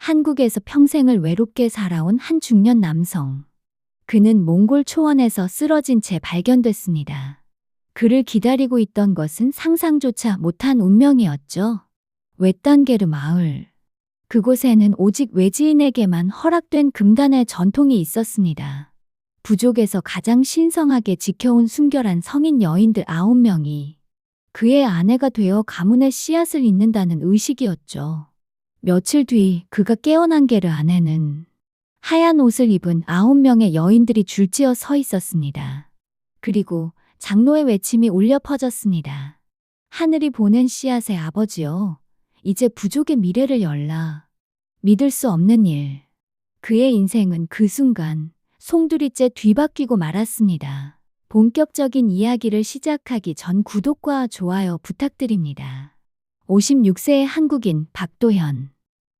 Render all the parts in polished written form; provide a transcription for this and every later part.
한국에서 평생을 외롭게 살아온 한 중년 남성. 그는 몽골 초원에서 쓰러진 채 발견됐습니다. 그를 기다리고 있던 것은 상상조차 못한 운명이었죠. 웨딴게르 마을. 그곳에는 오직 외지인에게만 허락된 금단의 전통이 있었습니다. 부족에서 가장 신성하게 지켜온 순결한 성인 여인들 9명이 그의 아내가 되어 가문의 씨앗을 잇는다는 의식이었죠. 며칠 뒤 그가 깨어난 게르 안에는 하얀 옷을 입은 9명의 여인들이 줄지어 서 있었습니다. 그리고 장로의 외침이 울려 퍼졌습니다. 하늘이 보낸 씨앗의 아버지여, 이제 부족의 미래를 열라. 믿을 수 없는 일. 그의 인생은 그 순간 송두리째 뒤바뀌고 말았습니다. 본격적인 이야기를 시작하기 전 구독과 좋아요 부탁드립니다. 56세의 한국인 박도현.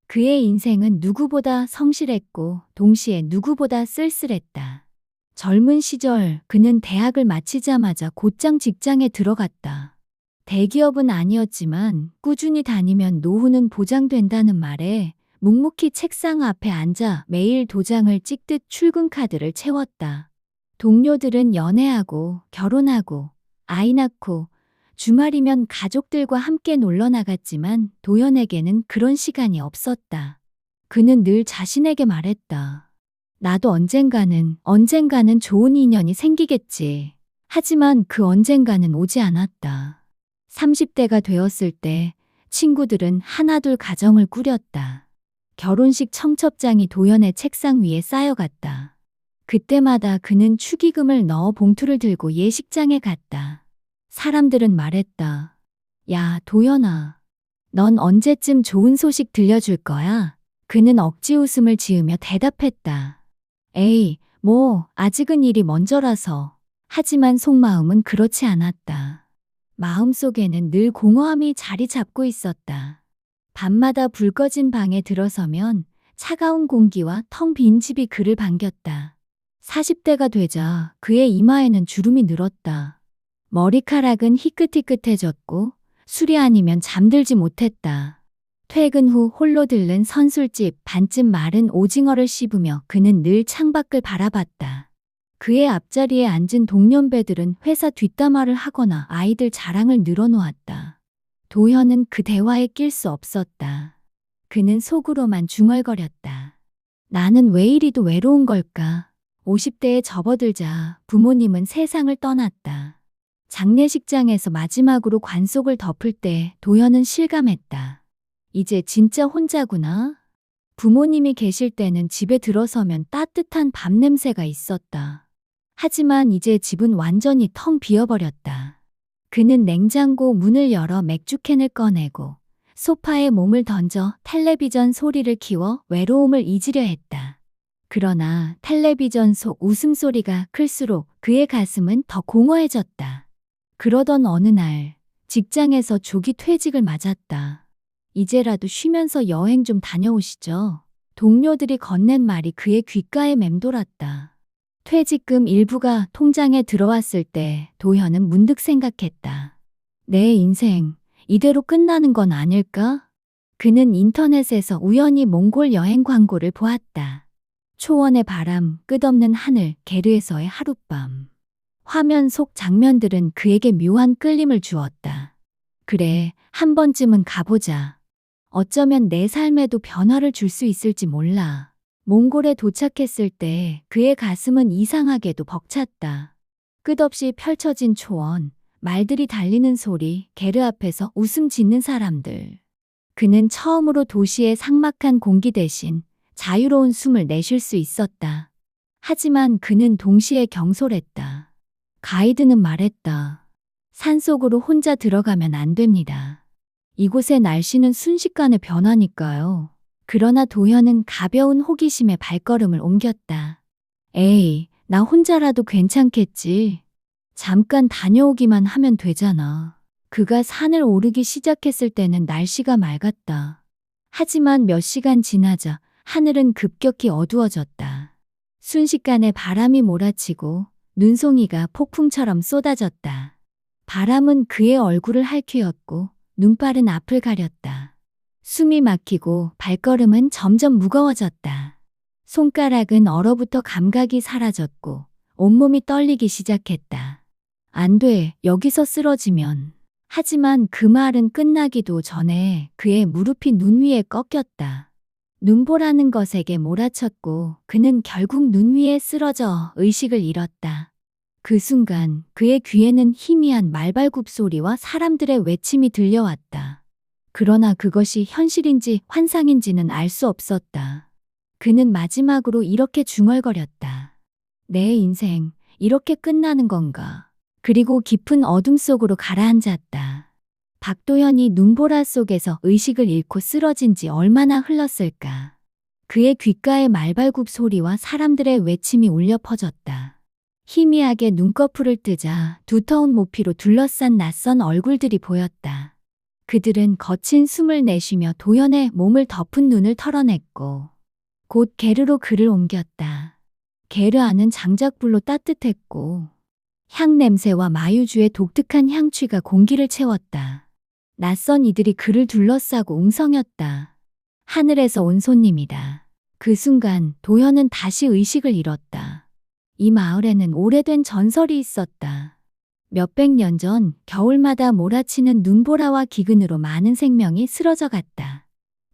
그의 인생은 누구보다 성실했고 동시에 누구보다 쓸쓸했다. 젊은 시절 그는 대학을 마치자마자 곧장 직장에 들어갔다. 대기업은 아니었지만 꾸준히 다니면 노후는 보장된다는 말에 묵묵히 책상 앞에 앉아 매일 도장을 찍듯 출근 카드를 채웠다. 동료들은 연애하고 결혼하고 아이 낳고 주말이면 가족들과 함께 놀러 나갔지만 도현에게는 그런 시간이 없었다. 그는 늘 자신에게 말했다. 나도 언젠가는 좋은 인연이 생기겠지. 하지만 그 언젠가는 오지 않았다. 30대가 되었을 때 친구들은 하나둘 가정을 꾸렸다. 결혼식 청첩장이 도현의 책상 위에 쌓여갔다. 그때마다 그는 축의금을 넣어 봉투를 들고 예식장에 갔다. 사람들은 말했다. 야, 도현아. 넌 언제쯤 좋은 소식 들려줄 거야? 그는 억지 웃음을 지으며 대답했다. 에이, 아직은 일이 먼저라서. 하지만 속마음은 그렇지 않았다. 마음속에는 늘 공허함이 자리 잡고 있었다. 밤마다 불 꺼진 방에 들어서면 차가운 공기와 텅 빈 집이 그를 반겼다. 40대가 되자 그의 이마에는 주름이 늘었다. 머리카락은 희끗희끗해졌고 술이 아니면 잠들지 못했다. 퇴근 후 홀로 들른 선술집 반쯤 마른 오징어를 씹으며 그는 늘 창밖을 바라봤다. 그의 앞자리에 앉은 동년배들은 회사 뒷담화를 하거나 아이들 자랑을 늘어놓았다. 도현은 그 대화에 낄 수 없었다. 그는 속으로만 중얼거렸다. 나는 왜 이리도 외로운 걸까? 50대에 접어들자 부모님은 세상을 떠났다. 장례식장에서 마지막으로 관속을 덮을 때 도현은 실감했다. 이제 진짜 혼자구나. 부모님이 계실 때는 집에 들어서면 따뜻한 밥 냄새가 있었다. 하지만 이제 집은 완전히 텅 비어버렸다. 그는 냉장고 문을 열어 맥주캔을 꺼내고 소파에 몸을 던져 텔레비전 소리를 키워 외로움을 잊으려 했다. 그러나 텔레비전 속 웃음소리가 클수록 그의 가슴은 더 공허해졌다. 그러던 어느 날 직장에서 조기 퇴직을 맞았다. 이제라도 쉬면서 여행 좀 다녀오시죠. 동료들이 건넨 말이 그의 귓가에 맴돌았다. 퇴직금 일부가 통장에 들어왔을 때 도현은 문득 생각했다. 내 인생 이대로 끝나는 건 아닐까? 그는 인터넷에서 우연히 몽골 여행 광고를 보았다. 초원의 바람, 끝없는 하늘, 게르에서의 하룻밤. 화면 속 장면들은 그에게 묘한 끌림을 주었다. 그래, 한 번쯤은 가보자. 어쩌면 내 삶에도 변화를 줄 수 있을지 몰라. 몽골에 도착했을 때 그의 가슴은 이상하게도 벅찼다. 끝없이 펼쳐진 초원, 말들이 달리는 소리, 게르 앞에서 웃음 짓는 사람들. 그는 처음으로 도시의 삭막한 공기 대신 자유로운 숨을 내쉴 수 있었다. 하지만 그는 동시에 경솔했다. 가이드는 말했다. 산속으로 혼자 들어가면 안 됩니다. 이곳의 날씨는 순식간에 변하니까요. 그러나 도현은 가벼운 호기심에 발걸음을 옮겼다. 에이, 나 혼자라도 괜찮겠지. 잠깐 다녀오기만 하면 되잖아. 그가 산을 오르기 시작했을 때는 날씨가 맑았다. 하지만 몇 시간 지나자 하늘은 급격히 어두워졌다. 순식간에 바람이 몰아치고 눈송이가 폭풍처럼 쏟아졌다. 바람은 그의 얼굴을 핥히었고 눈발은 앞을 가렸다. 숨이 막히고 발걸음은 점점 무거워졌다. 손가락은 얼어붙어 감각이 사라졌고 온몸이 떨리기 시작했다. 안 돼, 여기서 쓰러지면. 하지만 그 말은 끝나기도 전에 그의 무릎이 눈 위에 꺾였다. 눈보라는 것에게 몰아쳤고 그는 결국 눈 위에 쓰러져 의식을 잃었다. 그 순간 그의 귀에는 희미한 말발굽 소리와 사람들의 외침이 들려왔다. 그러나 그것이 현실인지 환상인지는 알 수 없었다. 그는 마지막으로 이렇게 중얼거렸다. 내 인생, 이렇게 끝나는 건가? 그리고 깊은 어둠 속으로 가라앉았다. 박도현이 눈보라 속에서 의식을 잃고 쓰러진 지 얼마나 흘렀을까? 그의 귓가에 말발굽 소리와 사람들의 외침이 울려 퍼졌다. 희미하게 눈꺼풀을 뜨자 두터운 모피로 둘러싼 낯선 얼굴들이 보였다. 그들은 거친 숨을 내쉬며 도현의 몸을 덮은 눈을 털어냈고 곧 게르로 그를 옮겼다. 게르 안은 장작불로 따뜻했고 향 냄새와 마유주의 독특한 향취가 공기를 채웠다. 낯선 이들이 그를 둘러싸고 웅성였다. 하늘에서 온 손님이다. 그 순간 도현은 다시 의식을 잃었다. 이 마을에는 오래된 전설이 있었다. 몇백 년 전 겨울마다 몰아치는 눈보라와 기근으로 많은 생명이 쓰러져 갔다.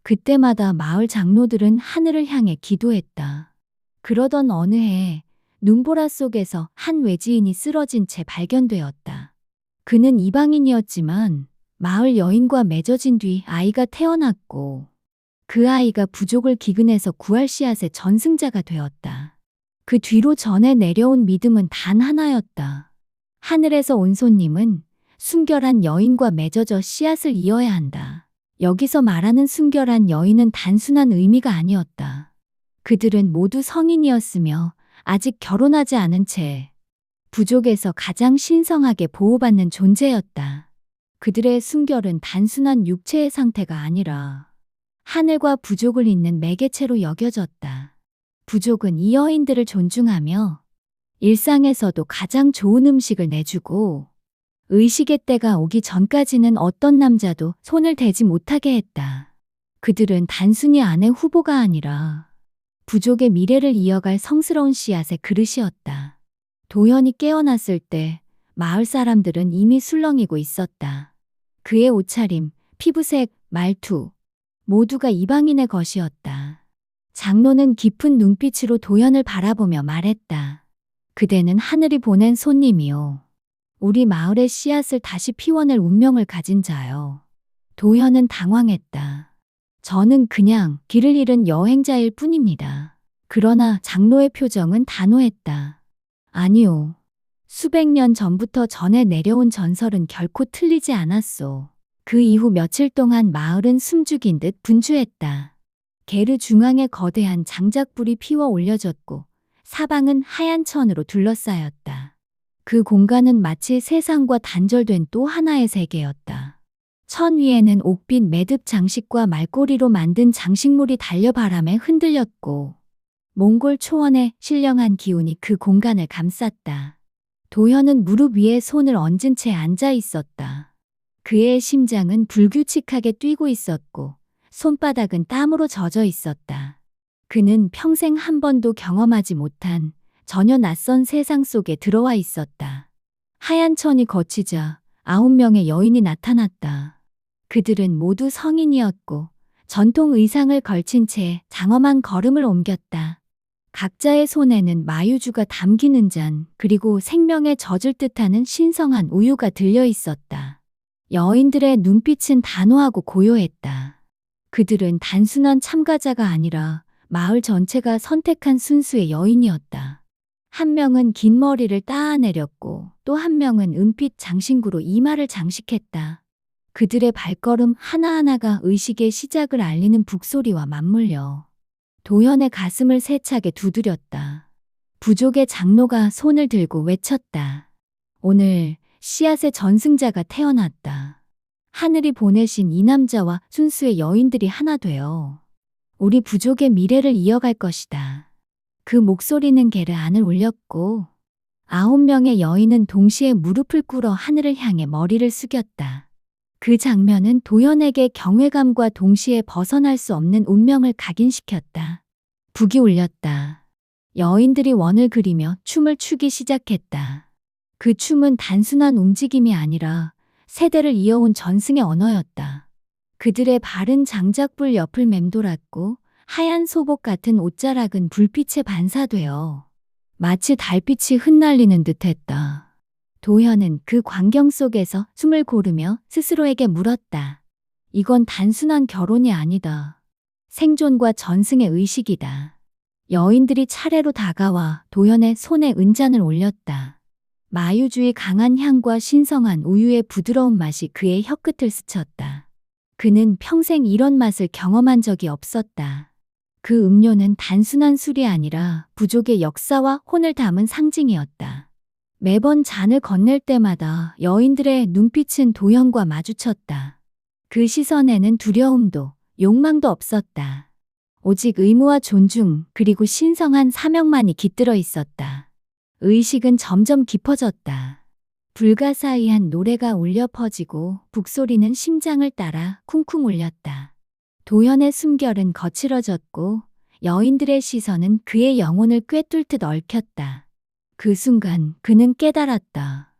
그때마다 마을 장로들은 하늘을 향해 기도했다. 그러던 어느 해 눈보라 속에서 한 외지인이 쓰러진 채 발견되었다. 그는 이방인이었지만 마을 여인과 맺어진 뒤 아이가 태어났고 그 아이가 부족을 기근해서 구할 씨앗의 전승자가 되었다. 그 뒤로 전해 내려온 믿음은 단 하나였다. 하늘에서 온 손님은 순결한 여인과 맺어져 씨앗을 이어야 한다. 여기서 말하는 순결한 여인은 단순한 의미가 아니었다. 그들은 모두 성인이었으며 아직 결혼하지 않은 채 부족에서 가장 신성하게 보호받는 존재였다. 그들의 순결은 단순한 육체의 상태가 아니라 하늘과 부족을 잇는 매개체로 여겨졌다. 부족은 이 여인들을 존중하며 일상에서도 가장 좋은 음식을 내주고 의식의 때가 오기 전까지는 어떤 남자도 손을 대지 못하게 했다. 그들은 단순히 아내 후보가 아니라 부족의 미래를 이어갈 성스러운 씨앗의 그릇이었다. 도현이 깨어났을 때 마을 사람들은 이미 술렁이고 있었다. 그의 옷차림, 피부색, 말투 모두가 이방인의 것이었다. 장로는 깊은 눈빛으로 도현을 바라보며 말했다. 그대는 하늘이 보낸 손님이요. 우리 마을의 씨앗을 다시 피워낼 운명을 가진 자요. 도현은 당황했다. 저는 그냥 길을 잃은 여행자일 뿐입니다. 그러나 장로의 표정은 단호했다. 아니요. 수백 년 전부터 전해 내려온 전설은 결코 틀리지 않았소. 그 이후 며칠 동안 마을은 숨죽인 듯 분주했다. 게르 중앙에 거대한 장작불이 피워 올려졌고 사방은 하얀 천으로 둘러싸였다. 그 공간은 마치 세상과 단절된 또 하나의 세계였다. 천 위에는 옥빛 매듭 장식과 말꼬리로 만든 장식물이 달려 바람에 흔들렸고 몽골 초원의 신령한 기운이 그 공간을 감쌌다. 도현은 무릎 위에 손을 얹은 채 앉아 있었다. 그의 심장은 불규칙하게 뛰고 있었고 손바닥은 땀으로 젖어 있었다. 그는 평생 한 번도 경험하지 못한 전혀 낯선 세상 속에 들어와 있었다. 하얀 천이 거치자 9명의 여인이 나타났다. 그들은 모두 성인이었고 전통 의상을 걸친 채 장엄한 걸음을 옮겼다. 각자의 손에는 마유주가 담기는 잔 그리고 생명의 젖을 뜻하는 신성한 우유가 들려 있었다. 여인들의 눈빛은 단호하고 고요했다. 그들은 단순한 참가자가 아니라 마을 전체가 선택한 순수의 여인이었다. 한 명은 긴 머리를 따아내렸고 또 한 명은 은빛 장신구로 이마를 장식했다. 그들의 발걸음 하나하나가 의식의 시작을 알리는 북소리와 맞물려 도현의 가슴을 세차게 두드렸다. 부족의 장로가 손을 들고 외쳤다. 오늘 씨앗의 전승자가 태어났다. 하늘이 보내신 이 남자와 순수의 여인들이 하나 되어 우리 부족의 미래를 이어갈 것이다. 그 목소리는 게르 안을 울렸고 9명의 여인은 동시에 무릎을 꿇어 하늘을 향해 머리를 숙였다. 그 장면은 도연에게 경외감과 동시에 벗어날 수 없는 운명을 각인시켰다. 북이 울렸다. 여인들이 원을 그리며 춤을 추기 시작했다. 그 춤은 단순한 움직임이 아니라 세대를 이어온 전승의 언어였다. 그들의 발은 장작불 옆을 맴돌았고 하얀 소복 같은 옷자락은 불빛에 반사되어 마치 달빛이 흩날리는 듯했다. 도현은 그 광경 속에서 숨을 고르며 스스로에게 물었다. 이건 단순한 결혼이 아니다. 생존과 전승의 의식이다. 여인들이 차례로 다가와 도현의 손에 은잔을 올렸다. 마유주의 강한 향과 신성한 우유의 부드러운 맛이 그의 혀끝을 스쳤다. 그는 평생 이런 맛을 경험한 적이 없었다. 그 음료는 단순한 술이 아니라 부족의 역사와 혼을 담은 상징이었다. 매번 잔을 건넬 때마다 여인들의 눈빛은 도현과 마주쳤다. 그 시선에는 두려움도 욕망도 없었다. 오직 의무와 존중 그리고 신성한 사명만이 깃들어 있었다. 의식은 점점 깊어졌다. 불가사의한 노래가 울려 퍼지고 북소리는 심장을 따라 쿵쿵 울렸다. 도현의 숨결은 거칠어졌고 여인들의 시선은 그의 영혼을 꿰뚫듯 얽혔다. 그 순간 그는 깨달았다.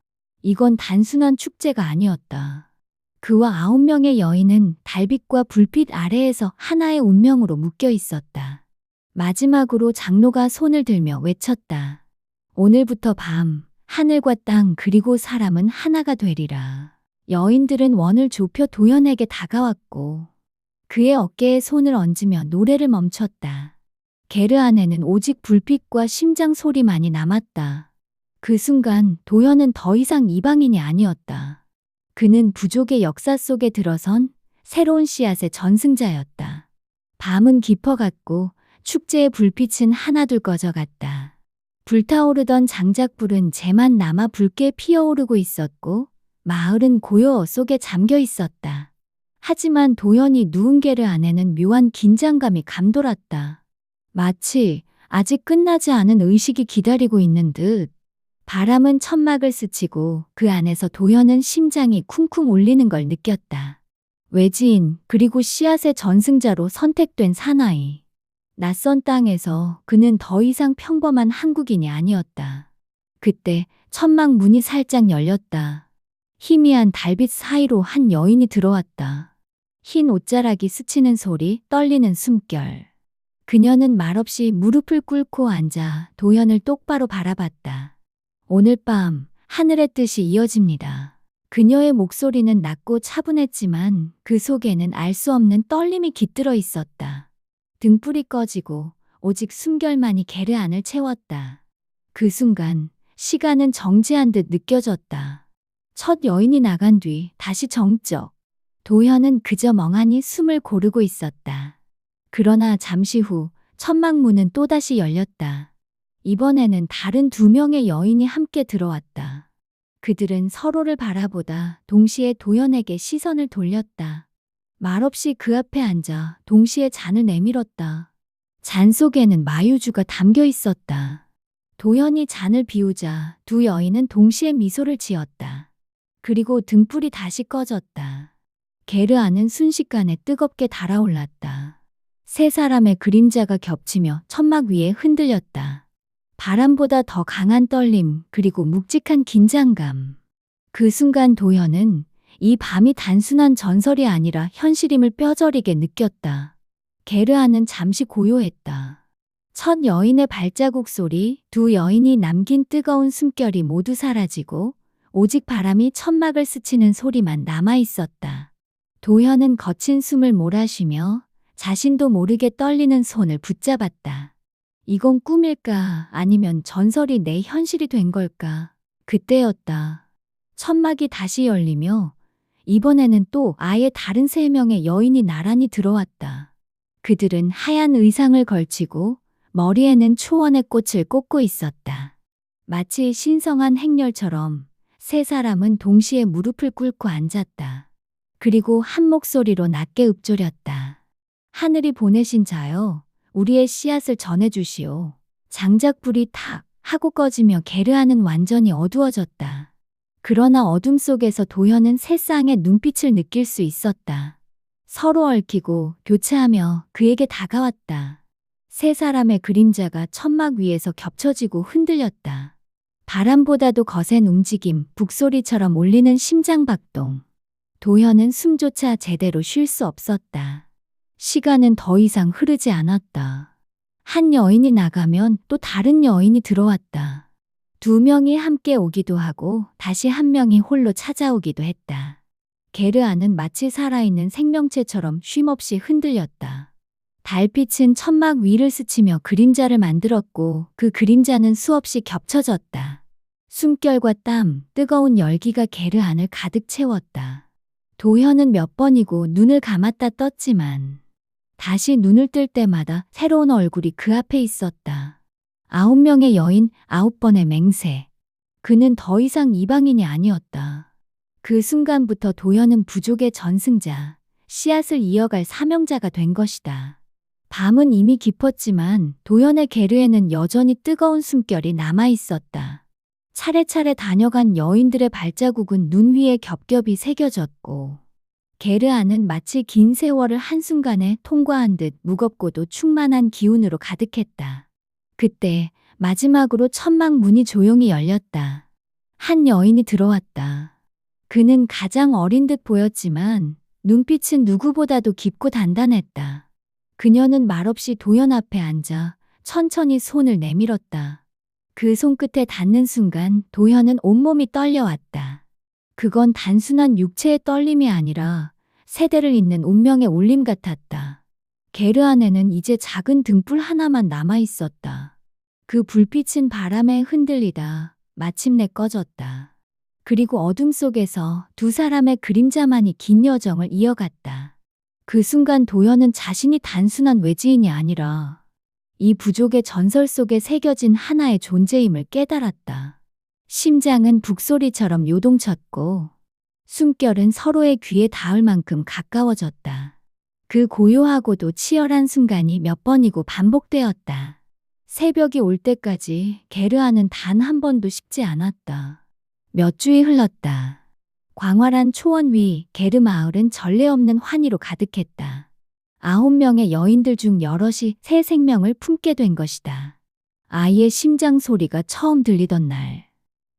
이건 단순한 축제가 아니었다. 그와 9명의 여인은 달빛과 불빛 아래에서 하나의 운명으로 묶여 있었다. 마지막으로 장로가 손을 들며 외쳤다. 오늘부터 밤, 하늘과 땅 그리고 사람은 하나가 되리라. 여인들은 원을 좁혀 도연에게 다가왔고 그의 어깨에 손을 얹으며 노래를 멈췄다. 게르 안에는 오직 불빛과 심장 소리만이 남았다. 그 순간 도연은 더 이상 이방인이 아니었다. 그는 부족의 역사 속에 들어선 새로운 씨앗의 전승자였다. 밤은 깊어갔고 축제의 불빛은 하나둘 꺼져갔다. 불타오르던 장작불은 재만 남아 붉게 피어오르고 있었고 마을은 고요 속에 잠겨 있었다. 하지만 도연이 누운 게르 안에는 묘한 긴장감이 감돌았다. 마치 아직 끝나지 않은 의식이 기다리고 있는 듯. 바람은 천막을 스치고 그 안에서 도연은 심장이 쿵쿵 울리는 걸 느꼈다. 외지인 그리고 씨앗의 전승자로 선택된 사나이. 낯선 땅에서 그는 더 이상 평범한 한국인이 아니었다. 그때 천막 문이 살짝 열렸다. 희미한 달빛 사이로 한 여인이 들어왔다. 흰 옷자락이 스치는 소리, 떨리는 숨결. 그녀는 말없이 무릎을 꿇고 앉아 도연을 똑바로 바라봤다. 오늘 밤 하늘의 뜻이 이어집니다. 그녀의 목소리는 낮고 차분했지만 그 속에는 알 수 없는 떨림이 깃들어 있었다. 등불이 꺼지고 오직 숨결만이 게르 안을 채웠다. 그 순간 시간은 정지한 듯 느껴졌다. 첫 여인이 나간 뒤 다시 정적. 도현은 그저 멍하니 숨을 고르고 있었다. 그러나 잠시 후 천막문은 또다시 열렸다. 이번에는 다른 2명의 여인이 함께 들어왔다. 그들은 서로를 바라보다 동시에 도연에게 시선을 돌렸다. 말없이 그 앞에 앉아 동시에 잔을 내밀었다. 잔 속에는 마유주가 담겨 있었다. 도연이 잔을 비우자 2 여인은 동시에 미소를 지었다. 그리고 등불이 다시 꺼졌다. 게르 안은 순식간에 뜨겁게 달아올랐다. 3 사람의 그림자가 겹치며 천막 위에 흔들렸다. 바람보다 더 강한 떨림 그리고 묵직한 긴장감. 그 순간 도현은 이 밤이 단순한 전설이 아니라 현실임을 뼈저리게 느꼈다. 게르 안은 잠시 고요했다. 첫 여인의 발자국 소리, 2 여인이 남긴 뜨거운 숨결이 모두 사라지고 오직 바람이 천막을 스치는 소리만 남아 있었다. 도현은 거친 숨을 몰아쉬며 자신도 모르게 떨리는 손을 붙잡았다. 이건 꿈일까 아니면 전설이 내 현실이 된 걸까? 그때였다. 천막이 다시 열리며 이번에는 또 아예 다른 3명의 여인이 나란히 들어왔다. 그들은 하얀 의상을 걸치고 머리에는 초원의 꽃을 꽂고 있었다. 마치 신성한 행렬처럼 3 사람은 동시에 무릎을 꿇고 앉았다. 그리고 한 목소리로 낮게 읊조렸다. 하늘이 보내신 자여, 우리의 씨앗을 전해주시오. 장작불이 탁 하고 꺼지며 게르 안은 완전히 어두워졌다. 그러나 어둠 속에서 도현은 새 쌍의 눈빛을 느낄 수 있었다. 서로 얽히고 교차하며 그에게 다가왔다. 세 사람의 그림자가 천막 위에서 겹쳐지고 흔들렸다. 바람보다도 거센 움직임, 북소리처럼 울리는 심장박동. 도현은 숨조차 제대로 쉴 수 없었다. 시간은 더 이상 흐르지 않았다. 한 여인이 나가면 또 다른 여인이 들어왔다. 두 명이 함께 오기도 하고 다시 한 명이 홀로 찾아오기도 했다. 게르아는 마치 살아있는 생명체처럼 쉼없이 흔들렸다. 달빛은 천막 위를 스치며 그림자를 만들었고 그 그림자는 수없이 겹쳐졌다. 숨결과 땀, 뜨거운 열기가 게르안을 가득 채웠다. 도현은 몇 번이고 눈을 감았다 떴지만 다시 눈을 뜰 때마다 새로운 얼굴이 그 앞에 있었다. 9명의 여인, 9번의 맹세. 그는 더 이상 이방인이 아니었다. 그 순간부터 도현은 부족의 전승자, 씨앗을 이어갈 사명자가 된 것이다. 밤은 이미 깊었지만 도현의 게르에는 여전히 뜨거운 숨결이 남아 있었다. 차례차례 다녀간 여인들의 발자국은 눈 위에 겹겹이 새겨졌고 게르아는 마치 긴 세월을 한순간에 통과한 듯 무겁고도 충만한 기운으로 가득했다. 그때 마지막으로 천막 문이 조용히 열렸다. 한 여인이 들어왔다. 그는 가장 어린 듯 보였지만 눈빛은 누구보다도 깊고 단단했다. 그녀는 말없이 도현 앞에 앉아 천천히 손을 내밀었다. 그 손끝에 닿는 순간 도현은 온몸이 떨려왔다. 그건 단순한 육체의 떨림이 아니라 세대를 잇는 운명의 울림 같았다. 게르 안에는 이제 작은 등불 하나만 남아 있었다. 그 불빛은 바람에 흔들리다 마침내 꺼졌다. 그리고 어둠 속에서 두 사람의 그림자만이 긴 여정을 이어갔다. 그 순간 도현은 자신이 단순한 외지인이 아니라 이 부족의 전설 속에 새겨진 하나의 존재임을 깨달았다. 심장은 북소리처럼 요동쳤고 숨결은 서로의 귀에 닿을 만큼 가까워졌다. 그 고요하고도 치열한 순간이 몇 번이고 반복되었다. 새벽이 올 때까지 게르아는 단 한 번도 식지 않았다. 몇 주이 흘렀다. 광활한 초원 위 게르 마을은 전례 없는 환희로 가득했다. 9명의 여인들 중 여럿이 새 생명을 품게 된 것이다. 아이의 심장 소리가 처음 들리던 날,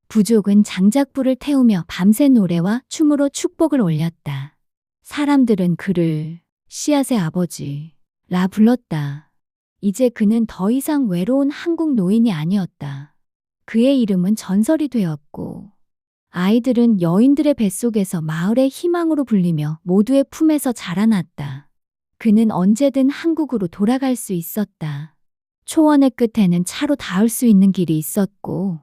부족은 장작불을 태우며 밤새 노래와 춤으로 축복을 올렸다. 사람들은 그를 씨앗의 아버지라 불렀다. 이제 그는 더 이상 외로운 한국 노인이 아니었다. 그의 이름은 전설이 되었고 아이들은 여인들의 뱃속에서 마을의 희망으로 불리며 모두의 품에서 자라났다. 그는 언제든 한국으로 돌아갈 수 있었다. 초원의 끝에는 차로 닿을 수 있는 길이 있었고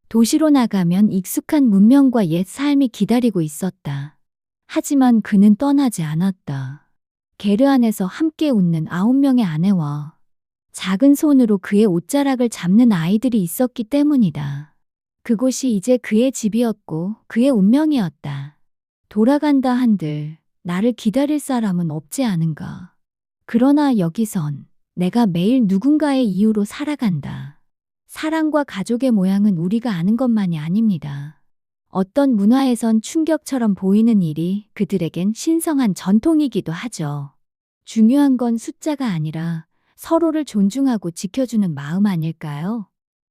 도시로 나가면 익숙한 문명과 옛 삶이 기다리고 있었다. 하지만 그는 떠나지 않았다. 게르 안에서 함께 웃는 9명의 아내와 작은 손으로 그의 옷자락을 잡는 아이들이 있었기 때문이다. 그곳이 이제 그의 집이었고 그의 운명이었다. 돌아간다 한들 나를 기다릴 사람은 없지 않은가. 그러나 여기선 내가 매일 누군가의 이유로 살아간다. 사랑과 가족의 모양은 우리가 아는 것만이 아닙니다. 어떤 문화에선 충격처럼 보이는 일이 그들에겐 신성한 전통이기도 하죠. 중요한 건 숫자가 아니라 서로를 존중하고 지켜주는 마음 아닐까요?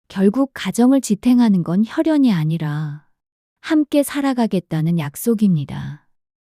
결국 가정을 지탱하는 건 혈연이 아니라 함께 살아가겠다는 약속입니다.